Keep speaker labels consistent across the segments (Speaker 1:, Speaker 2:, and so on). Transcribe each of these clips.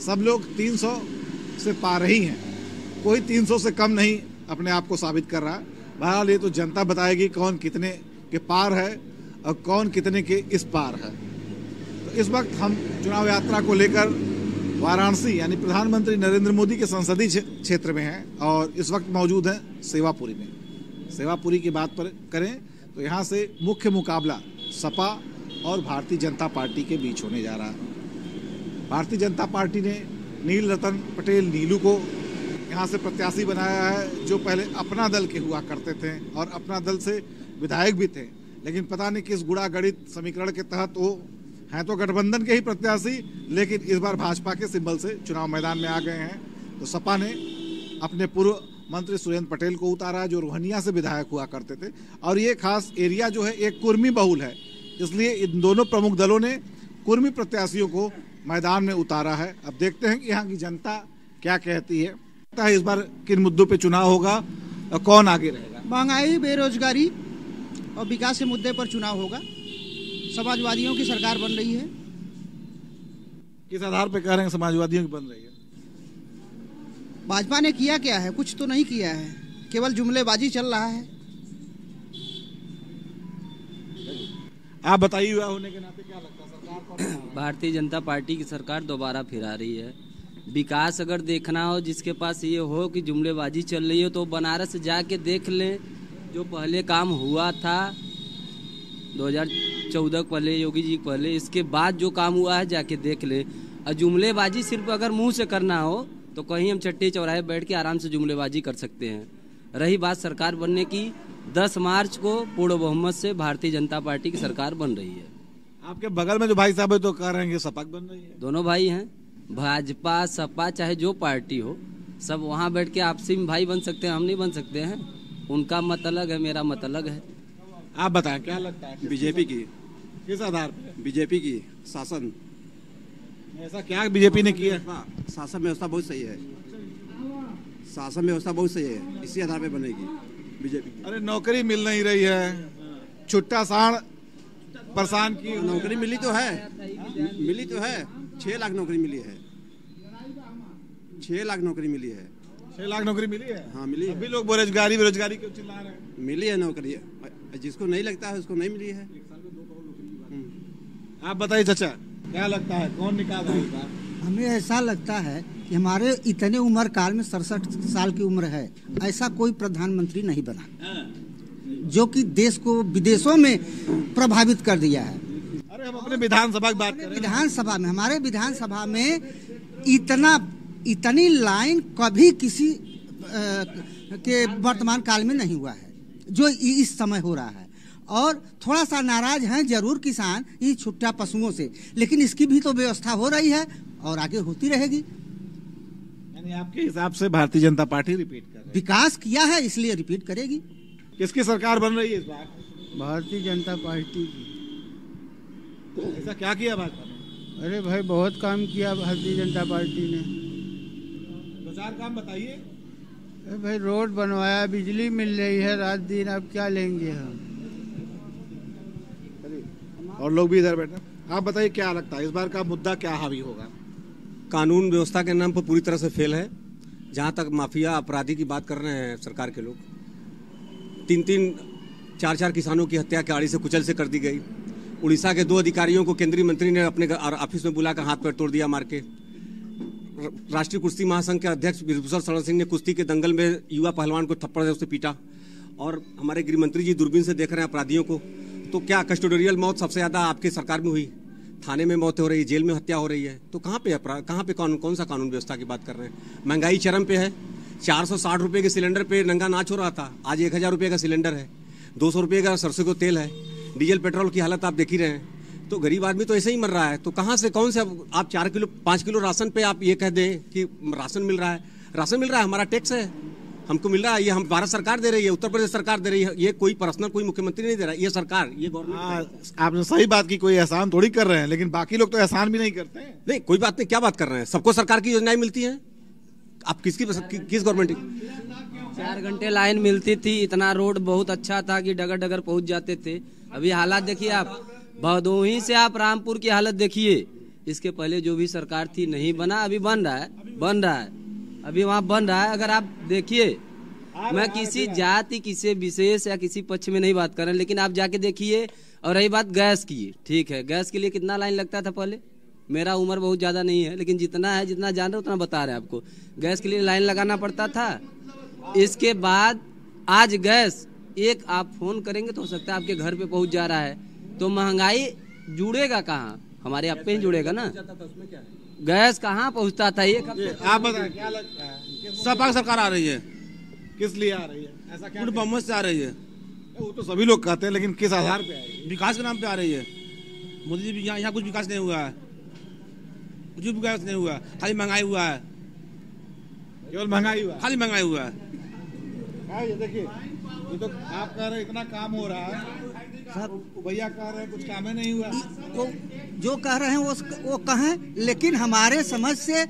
Speaker 1: सब लोग 300 से पार ही हैं, कोई 300 से कम नहीं अपने आप को साबित कर रहा। बहरहाल ये तो जनता बताएगी कौन कितने के पार है और कौन कितने के इस पार है। तो इस वक्त हम चुनाव यात्रा को लेकर वाराणसी यानी प्रधानमंत्री नरेंद्र मोदी के संसदीय क्षेत्र में हैं और इस वक्त मौजूद हैं सेवापुरी में। सेवापुरी की बात पर करें तो यहाँ से मुख्य मुकाबला सपा और भारतीय जनता पार्टी के बीच होने जा रहा है। भारतीय जनता पार्टी ने नील रतन पटेल नीलू को यहाँ से प्रत्याशी बनाया है, जो पहले अपना दल के हुआ करते थे और अपना दल से विधायक भी थे, लेकिन पता नहीं किस गुणा गणित समीकरण के तहत वो हैं तो गठबंधन के ही प्रत्याशी, लेकिन इस बार भाजपा के सिंबल से चुनाव मैदान में आ गए हैं। तो सपा ने अपने पूर्व मंत्री सुरेंद्र पटेल को उतारा, जो रोहनिया से विधायक हुआ करते थे, और ये खास एरिया जो है एक कुर्मी बहुल है, इसलिए इन दोनों प्रमुख दलों ने कुर्मी प्रत्याशियों को मैदान में उतारा है। अब देखते हैं कि यहाँ की जनता क्या कहती है। इस बार किन मुद्दों पे चुनाव होगा और कौन आगे रहेगा?
Speaker 2: महंगाई, बेरोजगारी और विकास के मुद्दे पर चुनाव होगा। समाजवादियों की सरकार बन रही है।
Speaker 1: किस आधार पे कह रहे हैं समाजवादियों की बन रही है?
Speaker 2: भाजपा ने किया क्या है? कुछ तो नहीं किया है, केवल जुमलेबाजी चल रहा है।
Speaker 1: आप बताइए, हुआ होने के नाते क्या लगता है सरकार कौन?
Speaker 3: भारतीय जनता पार्टी की सरकार दोबारा फिर आ रही है। विकास अगर देखना हो, जिसके पास ये हो कि जुमलेबाजी चल रही हो, तो बनारस जाके देख लें। जो पहले काम हुआ था 2014 पहले, योगी जी पहले, इसके बाद जो काम हुआ है जाके देख लें। और जुमलेबाजी सिर्फ अगर मुंह से करना हो तो कहीं हम चट्टी चौराहे बैठ के आराम से जुमलेबाजी कर सकते हैं। रही बात सरकार बनने की, 10 मार्च को पूर्ण बहुमत से भारतीय जनता पार्टी की सरकार बन रही है।
Speaker 1: आपके बगल में जो भाई साहब है तो कह रहे हैं कि सपा बन रही है।
Speaker 3: दोनों भाई हैं, भाजपा सपा चाहे जो पार्टी हो, सब वहाँ बैठ के आपसी में भाई बन सकते हैं, हम नहीं बन सकते हैं। उनका मत अलग है, मेरा मत अलग है।
Speaker 1: आप बताएं क्या लगता है?
Speaker 4: बीजेपी की।
Speaker 1: किस आधार पे?
Speaker 4: बीजेपी की शासन।
Speaker 1: ऐसा क्या बीजेपी ने किया?
Speaker 4: शासन व्यवस्था बहुत सही है, शासन व्यवस्था बहुत सही है, इसी आधार पे बनेगी बीजेपी।
Speaker 1: अरे नौकरी मिल नहीं रही है, छुट्टा साण परेशान की।
Speaker 4: नौकरी मिली तो है, मिली तो है। 6 लाख नौकरी मिली है, 6 लाख नौकरी मिली है।
Speaker 1: 6 लाख नौकरी मिली है?
Speaker 4: हाँ मिली है।
Speaker 1: अभी लोग बेरोजगारी बेरोजगारी क्यों चिल्ला रहे हैं?
Speaker 4: मिली है नौकरी, जिसको नहीं लगता है उसको नहीं मिली है।
Speaker 1: आप बताइए चाचा, क्या लगता है कौन निकाल रहा है?
Speaker 2: हमें ऐसा लगता है कि हमारे इतने उम्र काल में 67 साल की उम्र है, ऐसा कोई प्रधानमंत्री नहीं बना जो कि देश को विदेशों में प्रभावित कर दिया है।
Speaker 1: अरे हम अपने विधानसभा की बात कर रहे हैं।
Speaker 2: विधानसभा में, हमारे विधानसभा में इतनी लाइन कभी किसी के वर्तमान काल में नहीं हुआ है जो इस समय हो रहा है। और थोड़ा सा नाराज हैं जरूर किसान इन छुट्टा पशुओं से, लेकिन इसकी भी तो व्यवस्था हो रही है और आगे होती रहेगी।
Speaker 1: यानी आपके हिसाब से भारतीय जनता पार्टी रिपीट कर रही है?
Speaker 2: विकास किया है इसलिए रिपीट करेगी।
Speaker 1: किसकी सरकार बन रही है इस बार?
Speaker 5: भारतीय जनता पार्टी की।
Speaker 1: ऐसा क्या किया भाजपा ने?
Speaker 5: अरे भाई बहुत काम किया भारतीय जनता पार्टी ने।
Speaker 1: 2-4 काम बताइए।
Speaker 5: अरे भाई रोड बनवाया, बिजली मिल रही है रात दिन, अब क्या लेंगे हम।
Speaker 1: और लोग भी इधर बैठे। आप बताइए क्या लगता है इस बार का मुद्दा क्या हावी होगा?
Speaker 4: कानून व्यवस्था के नाम पर पूरी तरह से फेल है। जहाँ तक माफिया अपराधी की बात कर रहे हैं सरकार के लोग, 3-3, 4-4 किसानों की हत्या के आड़ी से कुचल से कर दी गई। उड़ीसा के 2 अधिकारियों को केंद्रीय मंत्री ने अपने ऑफिस में बुलाकर हाथ पैर तोड़ दिया मार के। राष्ट्रीय कुश्ती महासंघ के अध्यक्ष बिरभूषण शरण सिंह ने कुश्ती के दंगल में युवा पहलवान को थप्पड़ से उससे पीटा। और हमारे गृह मंत्री जी दूरबीन से देख रहे हैं अपराधियों को। तो क्या कस्टोडियल मौत सबसे ज्यादा आपकी सरकार में हुई? थाने में मौत हो रही है, जेल में हत्या हो रही है। तो कहाँ पे अपराध, कहाँ पे कौन सा कानून व्यवस्था की बात कर रहे हैं? महंगाई चरम पे है। 460 रुपये के सिलेंडर पे नंगा नाच हो रहा था, आज 1000 रुपये का सिलेंडर है। 200 रुपये का सरसों का तेल है। डीजल पेट्रोल की हालत आप देख ही रहे हैं। तो गरीब आदमी तो ऐसे ही मर रहा है। तो कहाँ से कौन से आप 4 किलो 5 किलो राशन पे आप ये कह दें कि राशन मिल रहा है? राशन मिल रहा है, हमारा टैक्स है, हमको मिल रहा है। ये हम भारत सरकार दे रही है, उत्तर प्रदेश सरकार दे रही है। ये कोई पर्सनल कोई मुख्यमंत्री नहीं दे रहा है, ये सरकार, ये गवर्नमेंट।
Speaker 1: आपने सही बात की, कोई एहसान थोड़ी कर रहे हैं, लेकिन बाकी लोग तो एहसान भी नहीं करते हैं।
Speaker 4: नहीं कोई बात नहीं, क्या बात कर रहे हैं? सबको सरकार की योजनाएं मिलती हैं। आप किस गवर्नमेंट?
Speaker 3: 4 घंटे लाइन मिलती थी, इतना रोड बहुत अच्छा था कि डगर डगर पहुंच जाते थे। अभी हालात देखिए आप, भदोही से आप रामपुर की हालत देखिए, इसके पहले जो भी सरकार थी नहीं बना, अभी बन रहा है, अभी वहाँ बन रहा है। अगर आप देखिए, मैं किसी जाति, किसी विशेष या किसी पक्ष में नहीं बात कर रहे, लेकिन आप जाके देखिए। और रही बात गैस की, ठीक है, गैस के लिए कितना लाइन लगता था पहले। मेरा उम्र बहुत ज़्यादा नहीं है, लेकिन जितना है, जितना जान रहे उतना बता रहे हैं आपको। गैस के लिए लाइन लगाना पड़ता था। इसके बाद आज गैस एक आप फोन करेंगे तो हो सकता है आपके घर पे पहुंच जा रहा है। तो महंगाई जुड़ेगा कहाँ? हमारे आप पे ही जुड़ेगा ना। गैस कहाँ पहुंचता था? ये
Speaker 1: आप बताएं क्या लगता है?
Speaker 6: सपा सरकार आ रही है।
Speaker 1: किस लिए आ रही है? ऐसा क्या?
Speaker 6: पूरी बहुमत से आ रही है।
Speaker 1: वो तो सभी लोग कहते हैं, लेकिन किस आधार पे आई?
Speaker 6: विकास के नाम पे आ रही है। मोदी जी यहाँ कुछ विकास नहीं हुआ है, कुछ भी विकास नहीं हुआ, खाली महंगाई हुआ है।
Speaker 1: केवल महंगाई हुआ?
Speaker 6: खाली महंगाई हुआ है।
Speaker 1: ये देखिए, ये तो आप कह रहे हैं इतना काम हो रहा है, सब भैया कह रहे हैं कुछ काम ही नहीं हुआ।
Speaker 2: वो जो कह रहे हैं वो कहें, लेकिन हमारे समझ से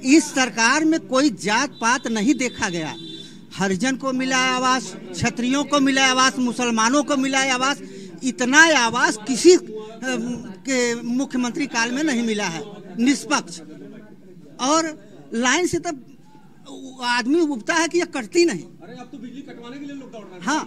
Speaker 2: इस सरकार में कोई जात पात नहीं देखा गया। हरिजन को मिला आवास, क्षत्रियों को मिला आवास, मुसलमानों को मिला आवास। इतना आवास किसी के मुख्यमंत्री काल में नहीं मिला है, निष्पक्ष। और लाइन से तब आदमी उबता है कि यह कटती नहीं।
Speaker 4: अरे अब तो बिजली कटवाने के लिए लोग दौड़ रहे हैं।
Speaker 2: हाँ,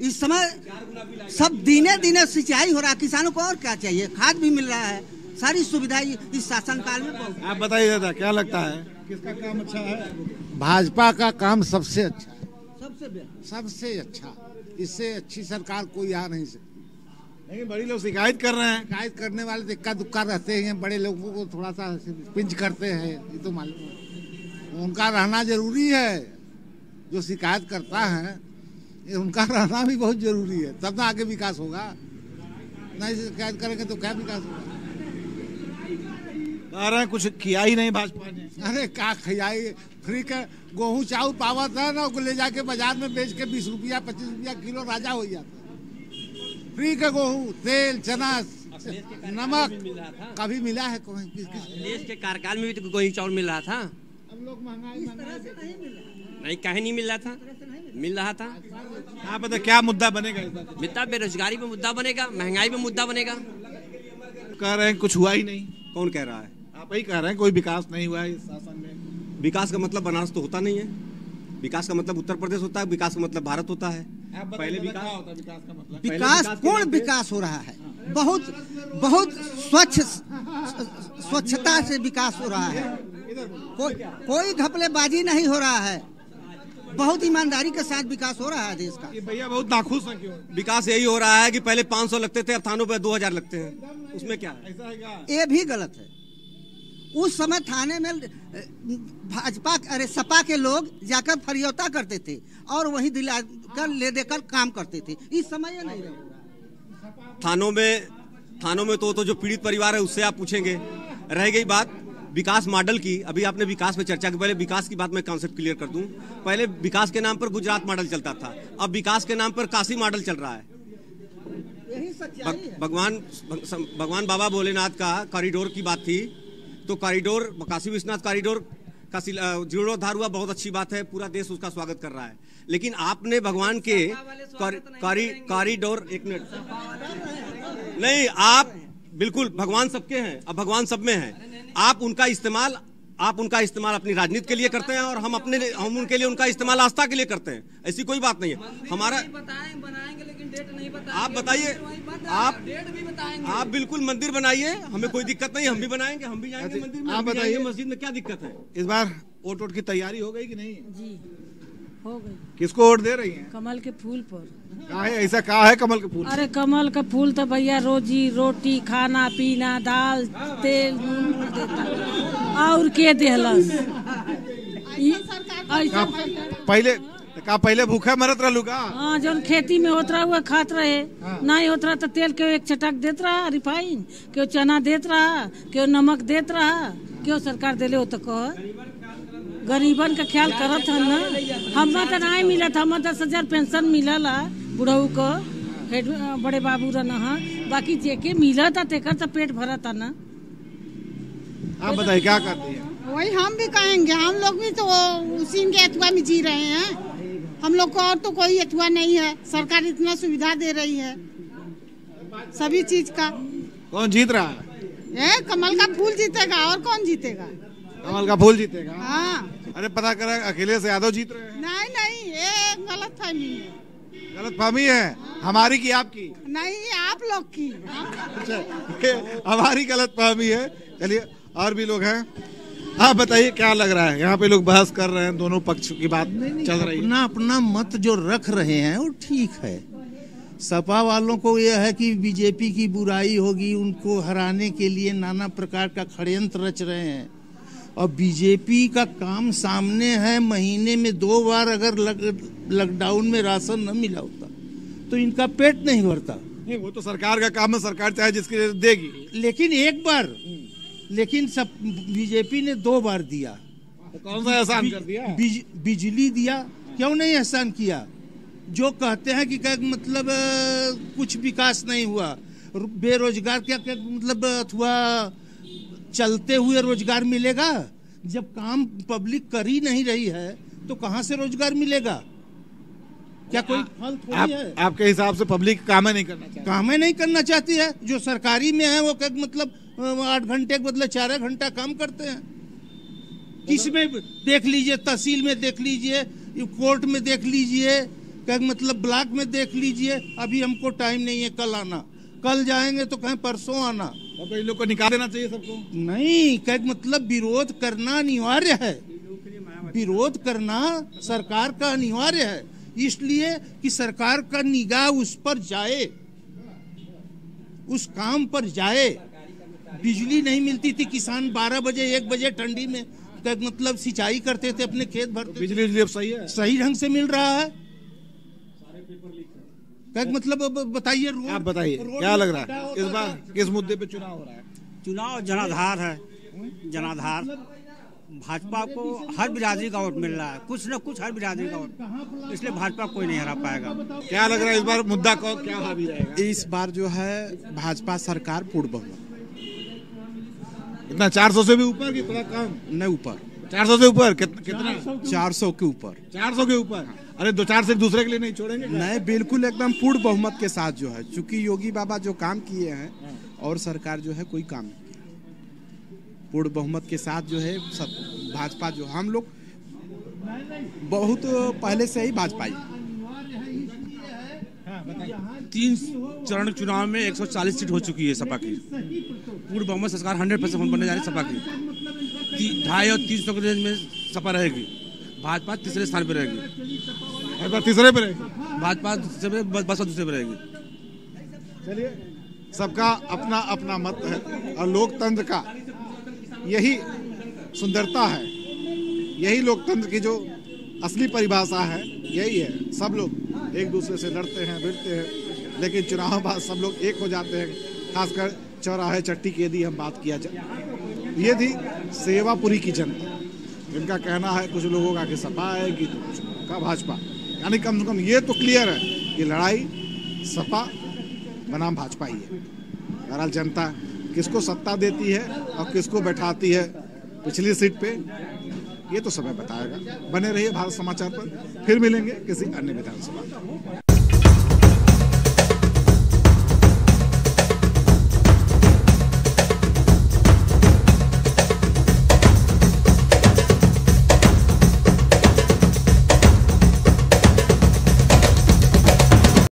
Speaker 2: इस समय सब दिने दिने सिंचाई हो रहा है। किसानों को और क्या चाहिए? खाद भी मिल रहा है, सारी सुविधाएं इस शासन काल में।
Speaker 1: आप बताइए दादा, क्या लगता है किसका काम अच्छा है?
Speaker 7: भाजपा का काम सबसे अच्छा है,
Speaker 2: सबसे
Speaker 7: अच्छा। इससे अच्छी सरकार कोई आ नहीं सकती।
Speaker 1: लेकिन बड़ी लोग शिकायत कर रहे हैं।
Speaker 7: शिकायत करने वाले इक्का दुक्का रहते हैं, बड़े लोगों को थोड़ा सा पिंच करते हैं, ये तो मालूम है। उनका रहना जरूरी है। जो शिकायत करता है उनका रहना भी बहुत जरूरी है, तब ना आगे विकास होगा। नहीं शिकायत करेंगे तो क्या विकास होगा?
Speaker 1: कह रहे हैं कुछ किया ही नहीं भाजपा ने।
Speaker 7: अरे क्या खियाई? फ्री का गेहूँ चावल पावा था ना, ले जाके बाजार में बेच के 20 रुपया 25 रुपया किलो राजा हो जाता। फ्री का गेहूँ, तेल, चना, नमक कभी मिला है?
Speaker 8: देश के कार्यकाल में भी तो गेहूँ चावल मिल रहा था।
Speaker 7: हम लोग महंगाई
Speaker 8: नहीं, काहे नहीं मिल रहा था? मिल रहा था।
Speaker 1: आप बताइए क्या मुद्दा बनेगा इस बार?
Speaker 8: मिलता, बेरोजगारी पे मुद्दा बनेगा, महंगाई पे मुद्दा बनेगा।
Speaker 1: कह रहे हैं कुछ हुआ ही नहीं।
Speaker 4: कौन कह रहा है?
Speaker 1: आप ही कह रहे हैं कोई विकास नहीं हुआ है इस शासन में।
Speaker 4: विकास का मतलब बनारस तो होता नहीं है। विकास का मतलब उत्तर प्रदेश होता है, विकास का मतलब भारत होता है।
Speaker 1: पहले विकास होता है, विकास का मतलब
Speaker 2: विकास पूर्ण विकास हो रहा है। बहुत बहुत स्वच्छता से विकास हो रहा है। कोई घपलेबाजी नहीं हो रहा है। बहुत ईमानदारी के साथ विकास हो रहा है देश का।
Speaker 1: ये भैया बहुत नाखुश है। क्यों?
Speaker 4: विकास यही हो रहा है कि पहले 500 लगते थे, अब थानों पे 2000 लगते हैं। उसमें क्या है?
Speaker 1: ऐसा है क्या?
Speaker 2: ये भी गलत है। उस समय थाने में भाजपा, अरे सपा के लोग जाकर फरियौता करते थे और वही दिला कर ले देकर काम करते थे। इस समय ये नहीं रहा।
Speaker 4: थानों में तो जो पीड़ित परिवार है उससे आप पूछेंगे। रह गई बात विकास मॉडल की, अभी आपने विकास पे चर्चा की। पहले विकास की बात मैं कॉन्सेप्ट क्लियर कर दूं। पहले विकास के नाम पर गुजरात मॉडल चलता था, अब विकास के नाम पर काशी मॉडल चल रहा है।
Speaker 2: यही सच्चाई है।
Speaker 4: भगवान बाबा भोलेनाथ का कॉरिडोर की बात थी, तो कॉरिडोर, काशी विश्वनाथ कॉरिडोर का जीर्णोद्धार हुआ, बहुत अच्छी बात है, पूरा देश उसका स्वागत कर रहा है। लेकिन आपने भगवान के कॉरिडोर, एक मिनट नहीं, आप बिल्कुल, भगवान सबके हैं, अब भगवान सब में है। आप उनका इस्तेमाल अपनी राजनीति के लिए करते हैं और हम उनके लिए उनका इस्तेमाल आस्था के लिए करते हैं। ऐसी कोई बात नहीं है। हमारा आप बताइए, आप बिल्कुल मंदिर बनाइए, हमें कोई दिक्कत नहीं, हम भी बनाएंगे, हम भी जाएंगे मंदिर में।
Speaker 1: आप बताइए,
Speaker 4: मस्जिद में क्या दिक्कत है?
Speaker 1: इस बार वोट की तैयारी हो गई कि नहीं?
Speaker 9: जी हो गई।
Speaker 1: किसको वोट दे रही हैं?
Speaker 9: कमल के फूल पर।
Speaker 1: ऐसा कहा है कमल के फूल?
Speaker 9: अरे कमल का फूल तो भैया रोजी रोटी, खाना पीना, दाल तेल नून देता और के देहलस।
Speaker 1: पहले भूखा मरत रहलू का?
Speaker 9: हाँ, जो खेती में होत रहा हुआ खात रहे। नहीं होत रहा तो तेल के एक चटक देत रहा, रिफाइन क्यों चना देत रहा, क्यों नमक देत रहा, क्यों सरकार देले हो तो कह। गरीबन का ख्याल करत है ना। हमें तो नहीं मिला था, हमें 10,000 पेंशन मिलल बुढ़ऊ को, हेड बड़े बाबू रहा। बाकी जेके मिला था तेकर तो पेट भरा था ना।
Speaker 1: आप बताइए क्या करती है?
Speaker 10: वही हम भी कहेंगे, हम लोग भी तो उसी के अथवा में जी रहे हैं। हम लोग को और तो कोई अथवा नहीं है। सरकार इतना सुविधा दे रही है सभी चीज का।
Speaker 1: कौन जीत रहा है?
Speaker 10: ये कमल का फूल जीतेगा और कौन जीतेगा?
Speaker 1: कमल का फूल जीतेगा।
Speaker 10: हाँ।
Speaker 1: अरे पता करा अखिलेश यादव जीत रहे हैं।
Speaker 10: नहीं ये गलत फहमी है।
Speaker 1: गलत फहमी है हमारी की आपकी?
Speaker 10: नहीं आप लोग की।
Speaker 1: अच्छा हमारी गलत फहमी है। चलिए और भी लोग हैं, आप बताइए क्या लग रहा है? यहाँ पे लोग बहस कर रहे हैं, दोनों पक्ष की बात चल रही है।
Speaker 11: अपना अपना मत जो रख रहे हैं वो ठीक है। सपा वालों को यह है कि बीजेपी की बुराई होगी, उनको हराने के लिए नाना प्रकार का षड्यंत्र रच रहे हैं। और बीजेपी का काम सामने है, महीने में 2 बार अगर लॉकडाउन में राशन न मिला होता तो इनका पेट नहीं भरता।
Speaker 1: नहीं वो तो सरकार का काम है, सरकार चाहे जिसके लिए देगी।
Speaker 11: लेकिन एक बार, लेकिन सब बीजेपी ने 2 बार दिया।
Speaker 1: तो कौन सा एहसान कर दिया?
Speaker 11: बिजली दिया, क्यों नहीं एहसान किया? जो कहते हैं कि क्या मतलब कुछ विकास नहीं हुआ, बेरोजगार क्या मतलब अथवा चलते हुए रोजगार मिलेगा? जब काम पब्लिक कर ही नहीं रही है तो कहां से रोजगार मिलेगा? क्या कोई फल थोड़ी है?
Speaker 1: आपके हिसाब से पब्लिक काम नहीं करना चाहती?
Speaker 11: काम नहीं करना चाहती है। जो सरकारी में है वो क्या मतलब 8 घंटे के बदले 4 घंटा काम करते हैं। किसमें देख लीजिए, तहसील में देख लीजिए, कोर्ट में देख लीजिए, क्या मतलब ब्लॉक में देख लीजिए। अभी हमको टाइम नहीं है, कल आना, कल जाएंगे तो कहें परसों आना।
Speaker 1: तो इन लोग को निकाल देना चाहिए सबको।
Speaker 11: नहीं, क्या मतलब विरोध करना अनिवार्य है। विरोध करना सरकार का अनिवार्य है, इसलिए कि सरकार का निगाह उस पर जाए, उस काम पर जाए। बिजली नहीं मिलती थी, किसान 12 बजे 1 बजे ठंडी में क्या मतलब सिंचाई करते थे, अपने खेत भरते।
Speaker 1: बिजली अब सही है,
Speaker 11: सही ढंग से मिल रहा है। क्या मतलब बताइए,
Speaker 1: आप बताइए क्या लग रहा है इस बार किस मुद्दे पे चुनाव हो रहा है?
Speaker 12: चुनाव जनाधार है, जनाधार। भाजपा को हर बिरादरी का वोट मिल रहा है, कुछ न कुछ हर बिरादरी का वोट, इसलिए भाजपा कोई नहीं हरा पाएगा।
Speaker 1: क्या लग रहा है इस बार मुद्दा को क्या हावी रहेगा?
Speaker 13: इस बार जो है भाजपा सरकार पूर्ण बहुमत।
Speaker 1: इतना 400 से भी ऊपर कि थोड़ा कम?
Speaker 13: नहीं ऊपर,
Speaker 1: 400 से ऊपर। कितना?
Speaker 13: 400 के ऊपर।
Speaker 1: 400 के ऊपर। अरे 2-4 से दूसरे के लिए नहीं छोड़ेंगे?
Speaker 13: नहीं, बिल्कुल एकदम पूर्ण बहुमत के साथ जो है, चूंकि योगी बाबा जो काम किए हैं और सरकार जो है कोई काम नहीं किया। पूर्ण बहुमत के साथ जो है सब भाजपा जो हम लोग बहुत पहले से ही भाजपा ही।
Speaker 6: 3 चरण चुनाव में 140 सीट हो चुकी है सपा की। पूर्ण बहुमत सरकार 100% बनने जा रही है सपा की। 250 और 300 के रेंज में सपा रहेगी। भाजपा तीसरे स्थान पर रहेगी।
Speaker 1: तीसरे पे रहेगी
Speaker 6: भाजपा, बसपा दूसरे पे रहेगी।
Speaker 1: चलिए, सबका अपना अपना मत है और लोकतंत्र का यही सुंदरता है, यही लोकतंत्र की जो असली परिभाषा है यही है। सब लोग एक दूसरे से लड़ते हैं, भिड़ते हैं, लेकिन चुनाव बाद सब लोग एक हो जाते हैं। खासकर चौराहे चट्टी की यदि हम बात किया जाए, ये थी सेवापुरी की जनता, जिनका कहना है कुछ लोगों का कि सपा आएगी तो कुछ का भाजपा। यानी कम से कम ये तो क्लियर है कि लड़ाई सपा बनाम भाजपा ही है। बहरहाल जनता किसको सत्ता देती है और किसको बैठाती है पिछली सीट पे, ये तो समय बताएगा। बने रहिए भारत समाचार पर, फिर मिलेंगे किसी अन्य विधानसभा।